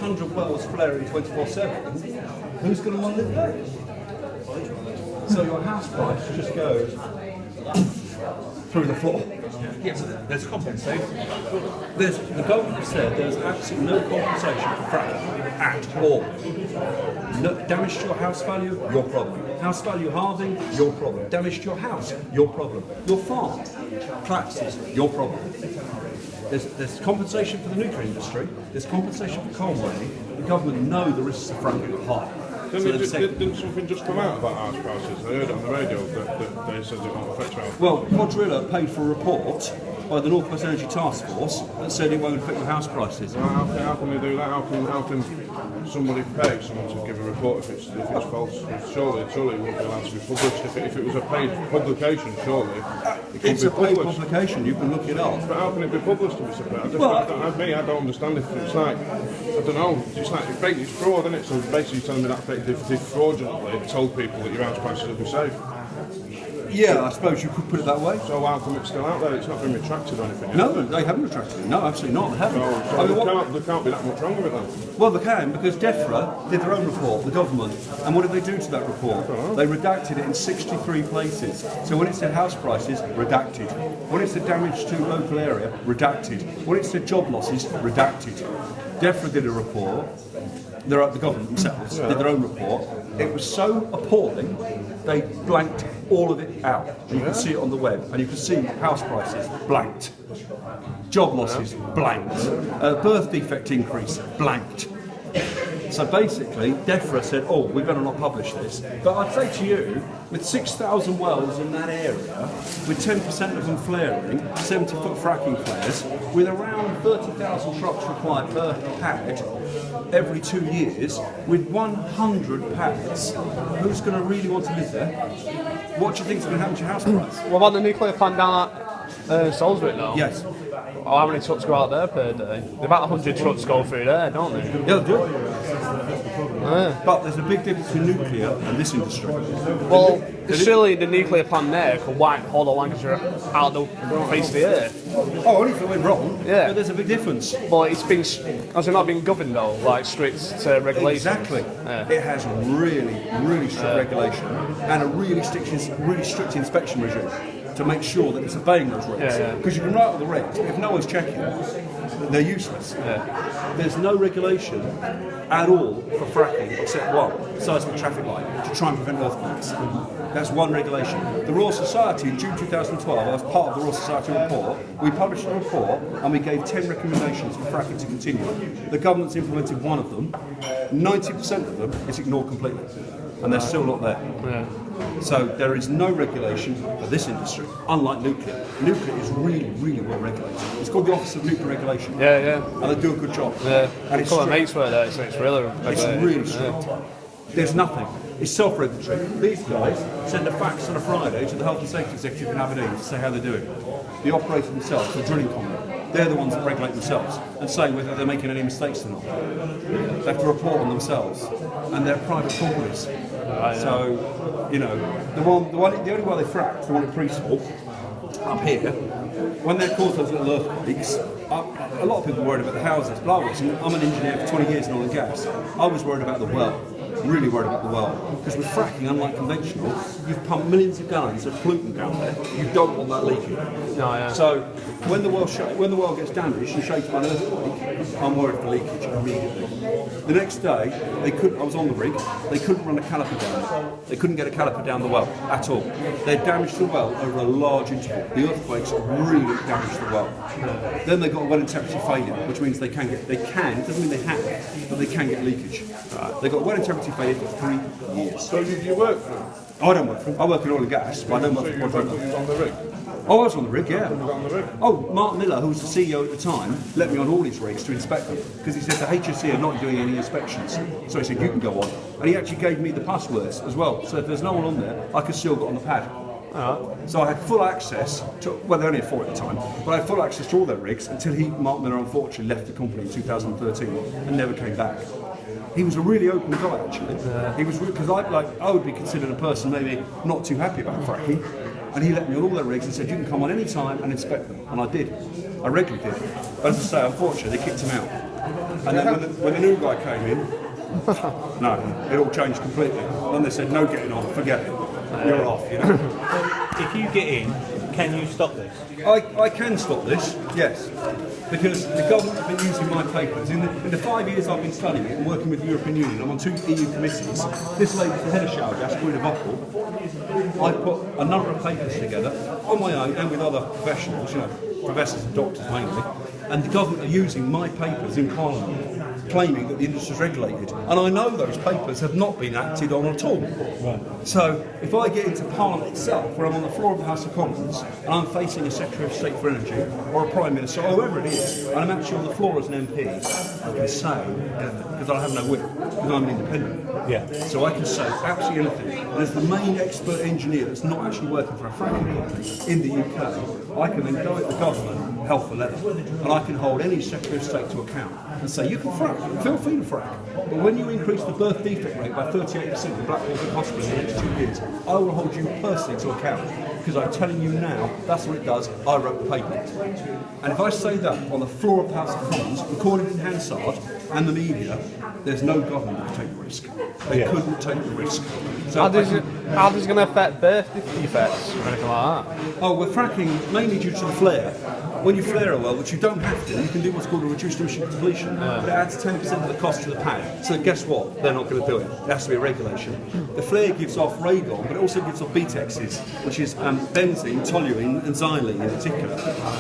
600 wells flaring 24/7, who's going to want to live there? So your house price just goes through the floor. Yes, there's compensation. The government has said there's absolutely no compensation for fracking at all. No, damage to your house value, your problem. House value halving, your problem. Damage to your house, your problem. Your farm collapses, your problem. There's compensation for the nuclear industry, there's compensation for coal mining. The government know the risks of fracking are high. Didn't something just come out about house prices? I heard on the radio that they said it won't affect your house. Well, Quadrilla paid for a report by the North West Energy Task Force that said it won't affect your house prices. How can they do that? How can somebody pay someone to give a report if it's false? Surely it wouldn't be allowed to be published. If it was a paid publication, surely it could It's be a paid published. publication, you can look it up. But how can it be published to be surprised? I don't understand if it's like, I don't know, it's like it's fraud, isn't it? So basically you're telling me that they fraudulently told people that your house prices will be safe. Yeah, I suppose you could put it that way. So how come it's still out there? It's not been retracted or anything? No, they haven't retracted it. No, absolutely not. They haven't. There can't be that much wrong with it then? Well, they can, because DEFRA did their own report, the government, and what did they do to that report? They redacted it in 63 places. So when it said house prices, redacted. When it said damage to local area, redacted. When it said job losses, redacted. DEFRA did a report. The government themselves did their own report. It was so appalling, they blanked all of it out. And you can see it on the web, and you can see house prices blanked, job losses blanked, birth defect increase blanked. So basically, DEFRA said, oh, we're going to not publish this. But I'd say to you, with 6,000 wells in that area, with 10% of them flaring, 70-foot fracking flares, with around 30,000 trucks required per pad every 2 years, with 100 pads, who's going to really want to live there? What do you think is going to happen to your house price? What about the nuclear plant down at Salisbury now? Yes. Oh, how many trucks go out there per day? About 100 trucks go through there, don't they? Yeah, they do. But there's a big difference between nuclear and this industry. Well, surely the nuclear plant there could wipe whole of Lancashire out the face of the earth. Oh, only if it went wrong. Yeah. But there's a big difference. But has it not been governed though, like strict regulations? Exactly. Yeah. It has really strict regulation and a really strict inspection regime to make sure that it's obeying those regs. Because you can write all the regs, but if no one's checking, they're useless. Yeah. There's no regulation at all for fracking except one, seismic traffic light, to try and prevent earthquakes. That's one regulation. The Royal Society in June 2012, as part of the Royal Society report, we published a report and we gave 10 recommendations for fracking to continue. The government's implemented one of them. 90% of them is ignored completely, and they're still not there. Yeah. So there is no regulation for this industry, unlike nuclear. Nuclear is really well regulated. It's called the Office of Nuclear Regulation. Yeah. And they do a good job. Yeah. And it's a couple of strict. mates were there, so it's really Strict. There's nothing. It's self-regulatory. These guys send a fax on a Friday to the Health and Safety Executive in Aberdeen to say how they're doing. The operator themselves, the drilling company, they're the ones that regulate themselves and say whether they're making any mistakes or not. They have to report on themselves, and they're private companies. So, you know, the only way they fracked, the one at Priestful, up here, when they caused those little earthquakes, a lot of people were worried about the houses, but I'm an engineer for 20 years in oil and gas. I was worried about the well. Really worried about the well, because with fracking, unlike conventional, you've pumped millions of gallons of pollutant down there. You don't want that leaking. So when the well gets damaged and shaped by an earthquake, I'm worried for leakage immediately. The next day, I was on the rig. They couldn't run a caliper down it. They couldn't get a caliper down the well at all. They damaged the well over a large interval. The earthquakes really damaged the well. Then they got a well in temperature failure, which means they can, it doesn't mean they have, but they can get leakage. They got well in temperature failure for 3 years. So you work for them? I don't work for them. I work in oil and gas, but I don't work for Quadrilla. You was on the rig? Oh, I was on the rig, yeah. On the rig? Oh, Mark Miller, who was the CEO at the time, let me on all his rigs to inspect them, because he said the HSE are not doing any inspections. So he said, you can go on. And he actually gave me the passwords as well, so if there's no one on there, I could still get on the pad. So I had full access to, well, they only had 4 at the time, but I had full access to all their rigs until Mark Miller unfortunately left the company in 2013 and never came back. He was a really open guy, actually. He was, because I would be considered a person maybe not too happy about fracking, and he let me on all their rigs and said, you can come on any time and inspect them, and I did. I regularly did. But as I say, unfortunately, they kicked him out. And then when the new guy came in, no, it all changed completely. Then they said, no getting on, forget it. You're off, you know. If you get in, can you stop this? I can stop this, yes, because the government have been using my papers. In the 5 years I've been studying it and working with the European Union, I'm on 2 EU committees. This lady's the head of shower gas, Gwyneth Uppal. I put a number of papers together on my own and with other professionals, you know, professors and doctors mainly, and the government are using my papers in Parliament, claiming that the industry is regulated. And I know those papers have not been acted on at all. Right. So if I get into Parliament itself, where I'm on the floor of the House of Commons, and I'm facing a Secretary of State for Energy, or a Prime Minister, or whoever it is, and I'm actually on the floor as an MP, I can say anything, because I have no whip, because I'm an independent. Yeah. So I can say absolutely anything. And as the main expert engineer that's not actually working for a fracking company in the UK, I can then go at the government, health for leather, and I can hold any Secretary of State to account and say, you can frack, feel free to frack, but when you increase the birth defect rate by 38% in Blackpool Hospital in the next 2 years, I will hold you personally to account, because I'm telling you now, that's what it does, I wrote the paper. And if I say that on the floor of the House of Commons, recorded in Hansard and the media, there's no government that can take the risk. They couldn't take the risk. So How does it going to affect birth defects or anything like that? Oh, we're fracking mainly due to the flare. When you flare a well, which you don't have to, you can do what's called a reduced emission completion. But it adds 10% of the cost to the pad. So guess what? They're not going to do it. It has to be a regulation. The flare gives off radon, but it also gives off BTEXs, which is benzene, toluene, and xylene in particular.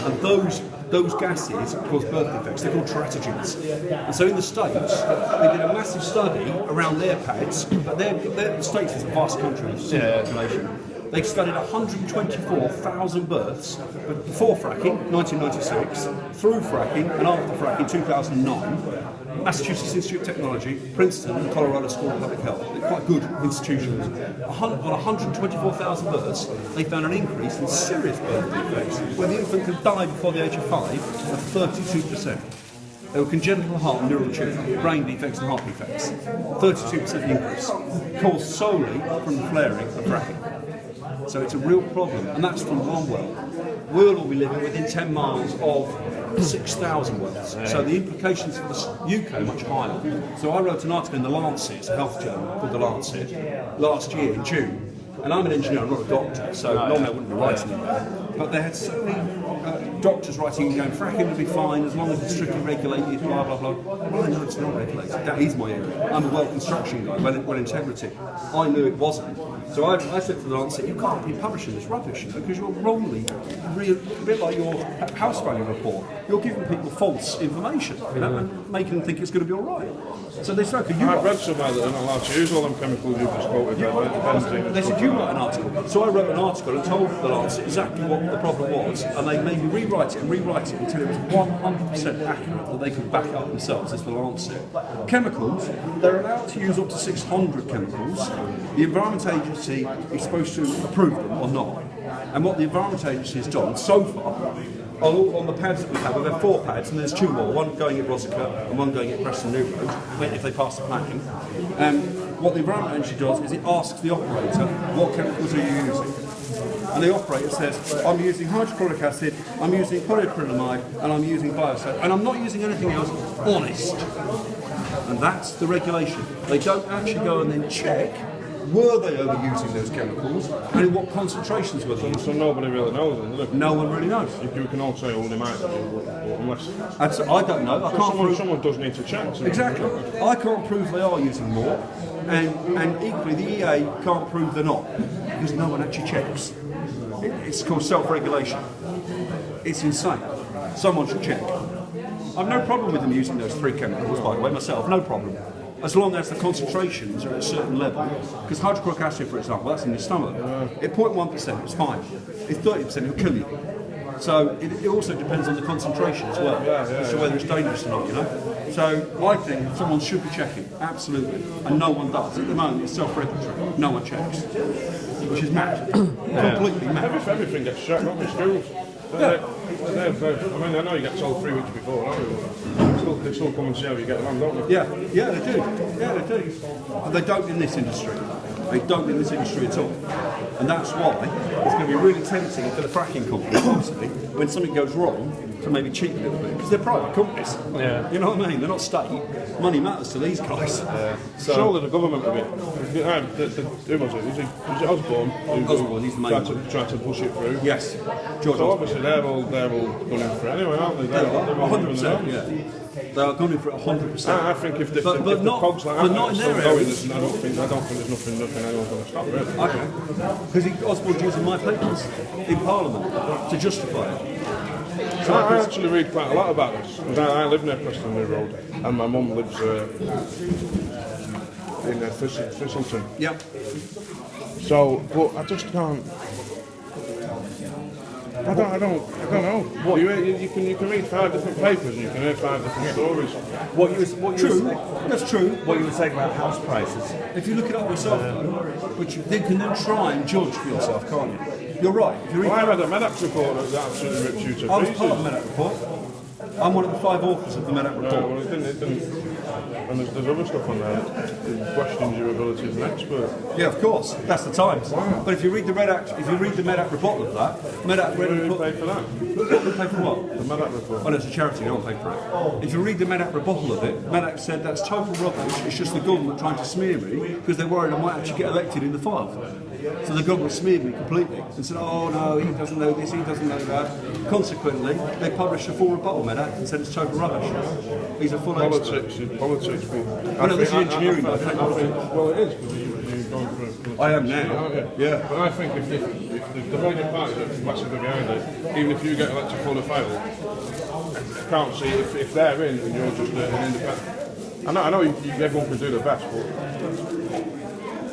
And those gases cause birth defects. They're called teratogens. And so in the States, they did a massive study around their pads, but the States is a vast country with population. They studied 124,000 births before fracking, 1996, through fracking, and after fracking, 2009. Massachusetts Institute of Technology, Princeton, and Colorado School of Public Health. They're quite good institutions. On 124,000 births, they found an increase in serious birth defects, where the infant could die before the age of 5, of 32%. They were congenital heart and neural tumour, brain defects and heart defects. 32% increase, caused solely from the flaring of fracking. So it's a real problem, and that's from one well. We'll all be living within 10 miles of 6,000 wells. So the implications for the UK are much higher. So I wrote an article in The Lancet, it's a health journal called The Lancet, last year in June. And I'm an engineer, I'm not a doctor, so normally I wouldn't be writing it there. But they had so many doctors writing and going, fracking will be fine as long as it's strictly regulated, blah, blah, blah. Well, I know it's not regulated. That is my area. I'm a well construction guy, well integrity. I knew it wasn't. So I said to the Lancet, you can't be publishing this rubbish, because you're wrongly, a bit like your house value report, you're giving people false information, and making them think it's going to be all right. So they said, I've read somewhere that they're not allowed to use all them chemicals you've just quoted. They said, you write an article. So I wrote an article and told the Lancet exactly what the problem was, and they made me rewrite it until it was 100% accurate, that they could back it up themselves as the Lancet. Chemicals, they're allowed to use up to 600 chemicals. The Environment Agency is supposed to approve them or not. And what the Environment Agency has done so far, on the pads that we have, we've had 4 pads, and there's 2 more, one going at Rosica and one going at Preston New Road, if they pass the planning. What the Environment Agency does is it asks the operator, what chemicals are you using? And the operator says, I'm using hydrochloric acid, I'm using polyacrylamide, and I'm using biocide, and I'm not using anything else, honest. And that's the regulation. They don't actually go and then check, were they overusing those chemicals, and in what concentrations were they using? So nobody really knows them, do they? No one really knows. You can all say all they might do, unless... And so I don't know. I can't prove. Someone does need to check. Exactly. I can't prove they are using more, and equally the EA can't prove they're not, because no one actually checks. It's called self-regulation. It's insane. Someone should check. I've no problem with them using those 3 chemicals, by the way, myself, no problem. As long as the concentrations are at a certain level. Because hydrochloric acid, for example, that's in your stomach. At 0.1%, it's fine. It's 30%, it'll kill you. So it also depends on the concentration as well, as to whether it's dangerous or not, you know. So I think someone should be checking, absolutely, and no one does. At the moment, it's self-regulatory. No one checks, which is mad, completely mad. Everything gets checked, not in schools. I mean, I know you get told 3 weeks before, don't you? They still come and see how you get the land, don't they? Yeah, they do. Yeah, they do. They don't in this industry. They don't in this industry at all. And that's why it's going to be really tempting for the fracking companies, obviously, when something goes wrong, to maybe cheat a little bit, because they're private companies. Yeah. You know what I mean? They're not state. Money matters to these guys. So, Surely the government of it. Who was it? Was it Osborne? Osborne, he's the main tried to push it through. yes, George So Osborne. obviously they're all gunning for it anyway, aren't they? They're all 100%, yeah. They are going in for it 100%. I think if the not, cogs like but that not in are still their going, areas. I don't think there's nothing anyone's going to stop really. Okay. Because Osborne's using my papers in Parliament to justify it. So I actually read quite a lot about this. Because I live near Preston New Road, and my mum lives in Thistleton. Yep. So, but I just can't. I don't know. You can read 5 different papers and you can hear 5 different stories. What you True. were saying, That's true. what you were saying about house prices. If you look it up yourself, though, which you can then try and judge for yourself, can't you? You're right. If you read, Well, I read a Medax report that absolutely ripped you to I was pieces. part of the Medac report. I'm one of the 5 authors of the Medac Well, report. it didn't. And there's other stuff on there that questions your ability as an expert. Yeah, of course. That's the Times. But if you read the Medac report of that, Medac Who read do you report. pay for that? Pay for what? The Medac report. Oh, no, it's a charity, they don't pay for it. If you read the Medac rebuttal of it, Medac said that's total rubbish, it's just the government trying to smear me because they're worried I might actually get elected in the 5. So the government smeared me completely and said, oh no, he doesn't know this, he doesn't know that. Consequently, they published a full rebuttal, Medac, and said it's total rubbish. He's a full expert. Politics is politics. I know, this is engineering, though. Well, it is, because you're going for I am now. Yeah. But I think if the major parties are massively behind it, even if you get elected full of fail, I can't see if they're in and you're just an independent. I know everyone can do their best,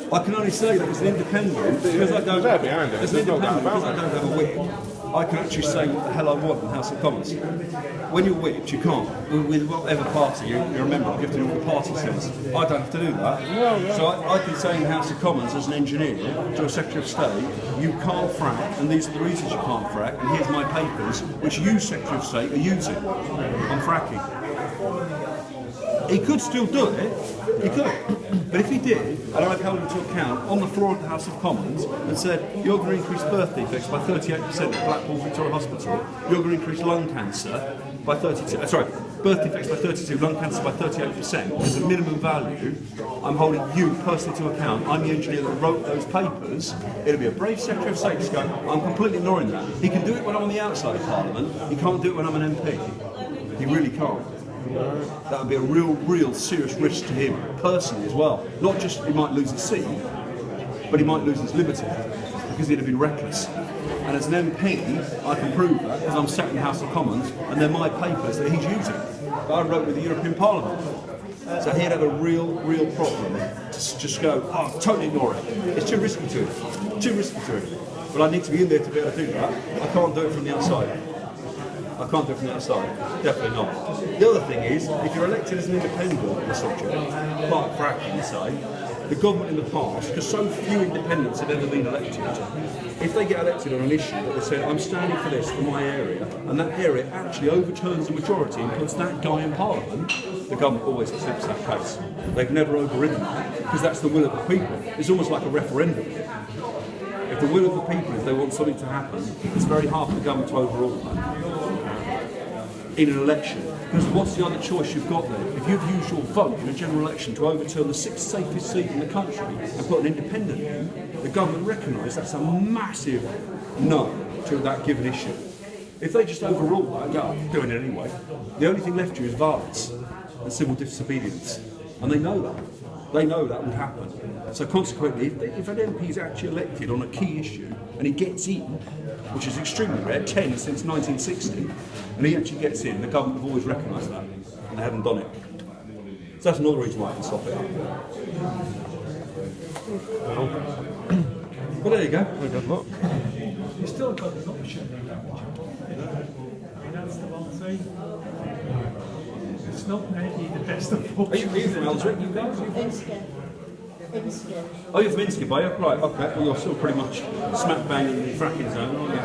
but I can only say that as an independent, because I don't, they're behind it. as an There's no doubt independent, about because I don't have a whip, I can actually say what the hell I want in the House of Commons. When you're whipped, you can't. With whatever party you're a member of, you have to do what the party says. I don't have to do that. So I can say in the House of Commons as an engineer to a Secretary of State, you can't frack, and these are the reasons you can't frack, and here's my papers, which you, Secretary of State, are using on fracking. He could still do it, he could. But if he did, and I've held him to account on the floor of the House of Commons and said, you're going to increase birth defects by 38% at Blackpool Victoria Hospital, you're going to increase lung cancer by 32, birth defects by 32, lung cancer by 38% as a minimum value, I'm holding you personally to account. I'm the engineer that wrote those papers. It'll be a brave Secretary of State to go, I'm completely ignoring that. He can do it when I'm on the outside of Parliament, he can't do it when I'm an MP. He really can't. That would be a real serious risk to him personally as well. Not just he might lose his seat, but he might lose his liberty because he'd have been reckless. And as an MP, I can prove that because I'm sat in the House of Commons and they're my papers that he's using that I wrote with the European Parliament. So he'd have a real problem to just go, oh, totally ignore it. It's too risky to him. Too risky to him. But I need to be in there to be able to do that. I can't do it from the outside. I can't do it from the outside. Definitely not. The other thing is, if you're elected as an independent on the subject, like fracking, say, the government in the past, because so few independents have ever been elected, if they get elected on an issue that they say, I'm standing for this for my area, and that area actually overturns the majority and puts that guy in Parliament, the government always accepts that case. They've never overridden that, because that's the will of the people. It's almost like a referendum. If the will of the people, if they want something to happen, it's very hard for the government to overrule that in an election. Because what's the other choice you've got there? If you've used your vote in a general election to overturn the 6th safest seat in the country and put an independent in, the government recognise that's a massive no to that given issue. If they just overrule that, go, I'm doing it anyway, the only thing left you is violence and civil disobedience. And they know that. They know that would happen. So consequently, if an MP is actually elected on a key issue and he gets in, which is extremely rare, 10 since 1960, and he actually gets in, the government have always recognised that, and they haven't done it. So that's another reason why I can stop it. Well, there you go. good luck. You still got the option. I mean, that's the one thing. It's not maybe the best of Are you from Ellswick, you guys? Insker. Oh, you're from Insker, are you? Right, okay. Well, you're still pretty much smack bang in the fracking zone, aren't you?